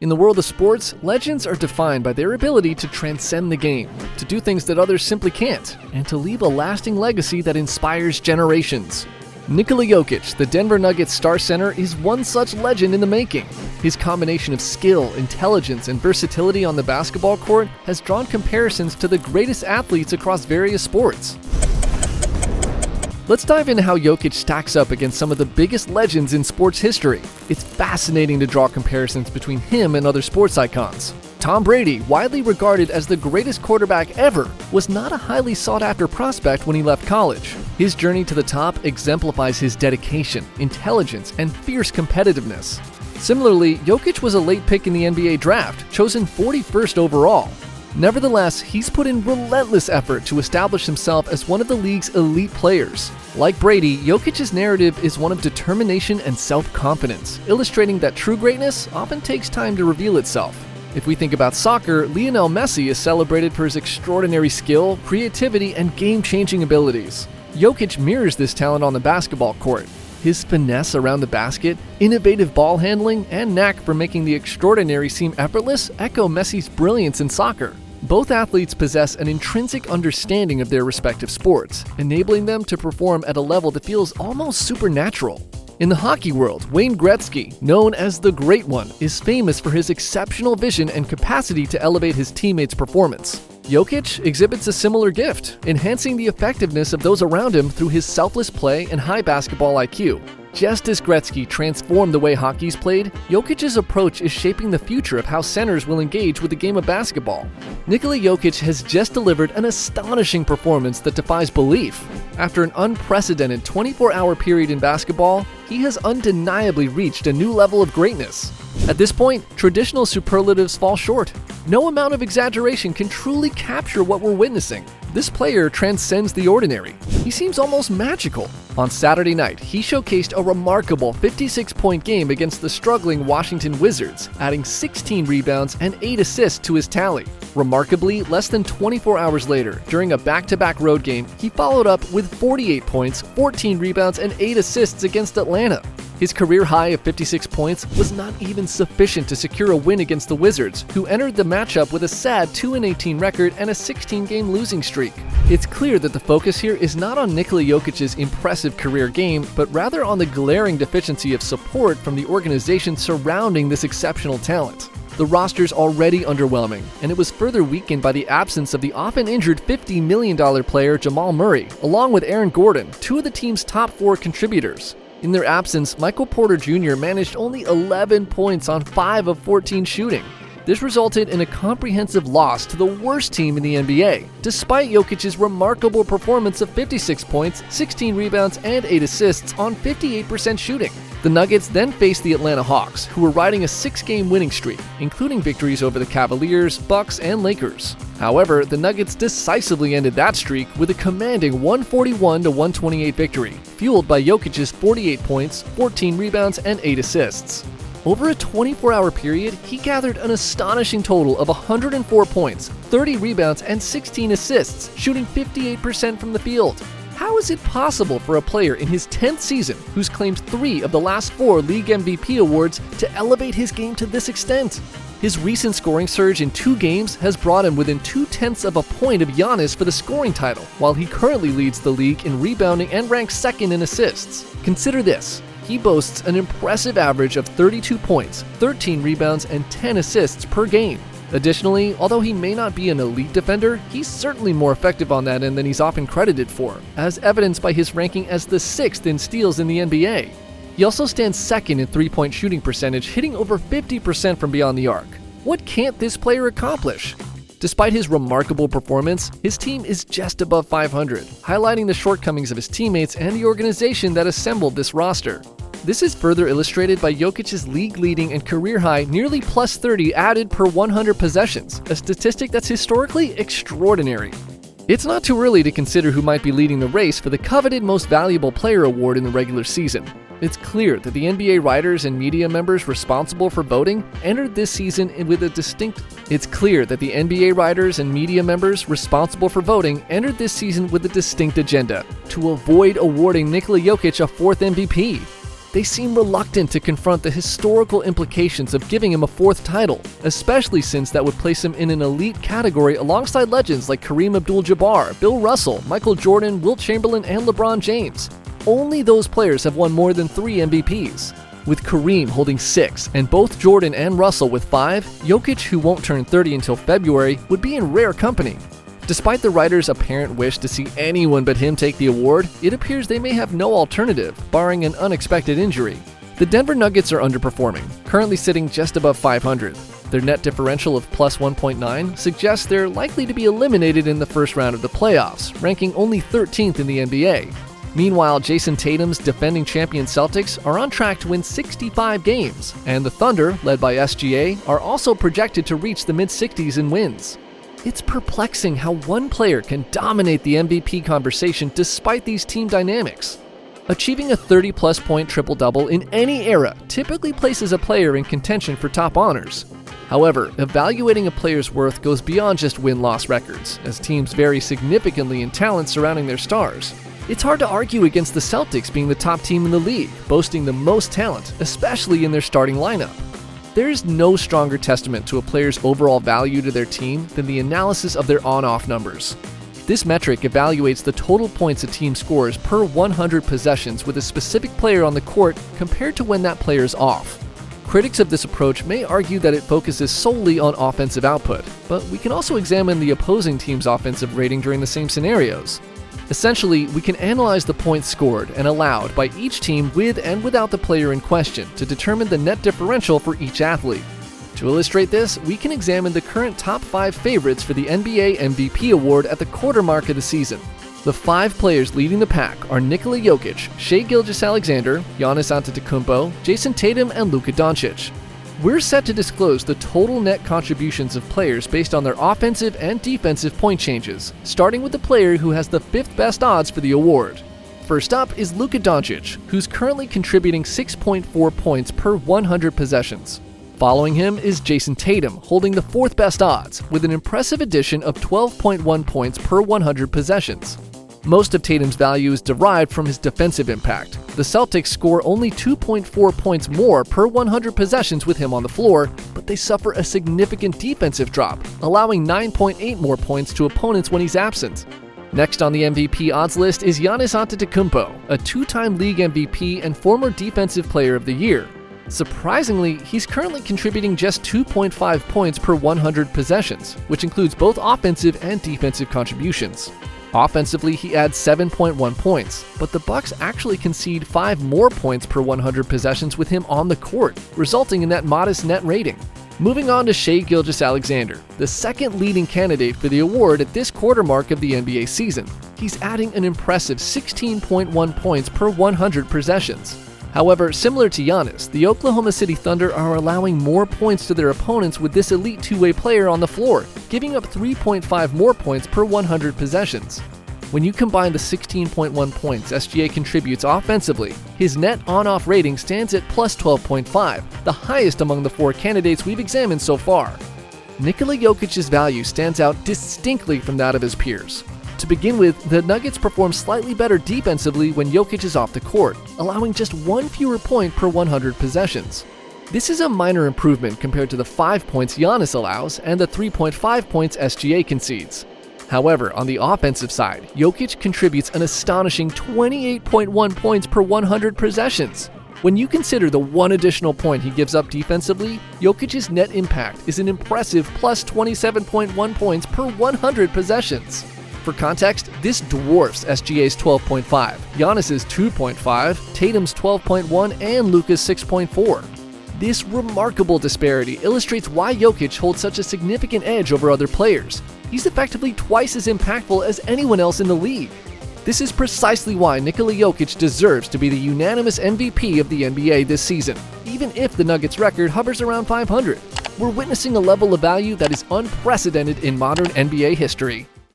In the world of sports, legends are defined by their ability to transcend the game, to do things that others simply can't, and to leave a lasting legacy that inspires generations. Nikola Jokić, the Denver Nuggets star center, is one such legend in the making. His combination of skill, intelligence, and versatility on the basketball court has drawn comparisons to the greatest athletes across various sports. Let's dive into how Jokić stacks up against some of the biggest legends in sports history. It's fascinating to draw comparisons between him and other sports icons. Tom Brady, widely regarded as the greatest quarterback ever, was not a highly sought-after prospect when he left college. His journey to the top exemplifies his dedication, intelligence, and fierce competitiveness. Similarly, Jokić was a late pick in the NBA draft, chosen 41st overall. Nevertheless, he's put in relentless effort to establish himself as one of the league's elite players. Like Brady, Jokic's narrative is one of determination and self-confidence, illustrating that true greatness often takes time to reveal itself. If we think about soccer, Lionel Messi is celebrated for his extraordinary skill, creativity, and game-changing abilities. Jokić mirrors this talent on the basketball court. His finesse around the basket, innovative ball handling, and knack for making the extraordinary seem effortless echo Messi's brilliance in soccer. Both athletes possess an intrinsic understanding of their respective sports, enabling them to perform at a level that feels almost supernatural. In the hockey world, Wayne Gretzky, known as the Great One, is famous for his exceptional vision and capacity to elevate his teammates' performance. Jokić exhibits a similar gift, enhancing the effectiveness of those around him through his selfless play and high basketball IQ. Just as Gretzky transformed the way hockey is played, Jokic's approach is shaping the future of how centers will engage with the game of basketball. Nikola Jokić has just delivered an astonishing performance that defies belief. After an unprecedented 24-hour period in basketball, he has undeniably reached a new level of greatness. At this point, traditional superlatives fall short. No amount of exaggeration can truly capture what we're witnessing. This player transcends the ordinary. He seems almost magical. On Saturday night, he showcased a remarkable 56-point game against the struggling Washington Wizards, adding 16 rebounds and 8 assists to his tally. Remarkably, less than 24 hours later, during a back-to-back road game, he followed up with 48 points, 14 rebounds, and 8 assists against Atlanta. His career high of 56 points was not even sufficient to secure a win against the Wizards, who entered the matchup with a sad 2-18 record and a 16-game losing streak. It's clear that the focus here is not on Nikola Jokic's impressive career game, but rather on the glaring deficiency of support from the organization surrounding this exceptional talent. The roster's already underwhelming, and it was further weakened by the absence of the often injured $50 million player Jamal Murray, along with Aaron Gordon, two of the team's top 4 contributors. In their absence, Michael Porter Jr. managed only 11 points on 5 of 14 shooting. This resulted in a comprehensive loss to the worst team in the NBA, despite Jokic's remarkable performance of 56 points, 16 rebounds, and 8 assists on 58% shooting. The Nuggets then faced the Atlanta Hawks, who were riding a 6-game winning streak, including victories over the Cavaliers, Bucks, and Lakers. However, the Nuggets decisively ended that streak with a commanding 141-128 victory, fueled by Jokic's 48 points, 14 rebounds, and 8 assists. Over a 24-hour period, he gathered an astonishing total of 104 points, 30 rebounds, and 16 assists, shooting 58% from the field. How is it possible for a player in his 10th season, who's claimed 3 of the last 4 league MVP awards, to elevate his game to this extent? His recent scoring surge in 2 games has brought him within 0.2 of a point of Giannis for the scoring title, while he currently leads the league in rebounding and ranks 2nd in assists. Consider this. He boasts an impressive average of 32 points, 13 rebounds, and 10 assists per game. Additionally, although he may not be an elite defender, he's certainly more effective on that end than he's often credited for, as evidenced by his ranking as the 6th in steals in the NBA. He also stands 2nd in three-point shooting percentage, hitting over 50% from beyond the arc. What can't this player accomplish? Despite his remarkable performance, his team is just above 500, highlighting the shortcomings of his teammates and the organization that assembled this roster. This is further illustrated by Jokic's league-leading and career-high nearly plus 30 added per 100 possessions, a statistic that's historically extraordinary. It's not too early to consider who might be leading the race for the coveted Most Valuable Player award in the regular season. It's clear that the NBA writers and media members responsible for voting entered this season with a distinct agenda: to avoid awarding Nikola Jokić a 4th MVP. They seem reluctant to confront the historical implications of giving him a fourth title, especially since that would place him in an elite category alongside legends like Kareem Abdul-Jabbar, Bill Russell, Michael Jordan, Wilt Chamberlain, and LeBron James. Only those players have won more than 3 MVPs. With Kareem holding 6 and both Jordan and Russell with 5, Jokić, who won't turn 30 until February, would be in rare company. Despite the writer's apparent wish to see anyone but him take the award, it appears they may have no alternative, barring an unexpected injury. The Denver Nuggets are underperforming, currently sitting just above 500. Their net differential of plus 1.9 suggests they're likely to be eliminated in the first round of the playoffs, ranking only 13th in the NBA. Meanwhile, Jason Tatum's defending champion Celtics are on track to win 65 games, and the Thunder, led by SGA, are also projected to reach the mid-60s in wins. It's perplexing how one player can dominate the MVP conversation despite these team dynamics. Achieving a 30-plus point triple-double in any era typically places a player in contention for top honors. However, evaluating a player's worth goes beyond just win-loss records, as teams vary significantly in talent surrounding their stars. It's hard to argue against the Celtics being the top team in the league, boasting the most talent, especially in their starting lineup. There is no stronger testament to a player's overall value to their team than the analysis of their on-off numbers. This metric evaluates the total points a team scores per 100 possessions with a specific player on the court compared to when that player is off. Critics of this approach may argue that it focuses solely on offensive output, but we can also examine the opposing team's offensive rating during the same scenarios. Essentially, we can analyze the points scored and allowed by each team with and without the player in question to determine the net differential for each athlete. To illustrate this, we can examine the current top 5 favorites for the NBA MVP award at the quarter mark of the season. The 5 players leading the pack are Nikola Jokić, Shai Gilgeous-Alexander, Giannis Antetokounmpo, Jason Tatum, and Luka Doncic. We're set to disclose the total net contributions of players based on their offensive and defensive point changes, starting with the player who has the 5th best odds for the award. First up is Luka Doncic, who's currently contributing 6.4 points per 100 possessions. Following him is Jason Tatum, holding the 4th best odds, with an impressive addition of 12.1 points per 100 possessions. Most of Tatum's value is derived from his defensive impact. The Celtics score only 2.4 points more per 100 possessions with him on the floor, but they suffer a significant defensive drop, allowing 9.8 more points to opponents when he's absent. Next on the MVP odds list is Giannis Antetokounmpo, a 2-time league MVP and former Defensive Player of the Year. Surprisingly, he's currently contributing just 2.5 points per 100 possessions, which includes both offensive and defensive contributions. Offensively, he adds 7.1 points, but the Bucks actually concede 5 more points per 100 possessions with him on the court, resulting in that modest net rating. Moving on to Shai Gilgeous-Alexander, the second leading candidate for the award at this quarter mark of the NBA season. He's adding an impressive 16.1 points per 100 possessions. However, similar to Giannis, the Oklahoma City Thunder are allowing more points to their opponents with this elite two-way player on the floor, giving up 3.5 more points per 100 possessions. When you combine the 16.1 points SGA contributes offensively, his net on-off rating stands at plus 12.5, the highest among the 4 candidates we've examined so far. Nikola Jokic's value stands out distinctly from that of his peers. To begin with, the Nuggets perform slightly better defensively when Jokić is off the court, allowing just 1 fewer point per 100 possessions. This is a minor improvement compared to the 5 points Giannis allows and the 3.5 points SGA concedes. However, on the offensive side, Jokić contributes an astonishing 28.1 points per 100 possessions. When you consider the 1 additional point he gives up defensively, Jokic's net impact is an impressive plus 27.1 points per 100 possessions. For context, this dwarfs SGA's 12.5, Giannis's 2.5, Tatum's 12.1, and Luka's 6.4. This remarkable disparity illustrates why Jokić holds such a significant edge over other players. He's effectively twice as impactful as anyone else in the league. This is precisely why Nikola Jokić deserves to be the unanimous MVP of the NBA this season, even if the Nuggets' record hovers around 500. We're witnessing a level of value that is unprecedented in modern NBA history.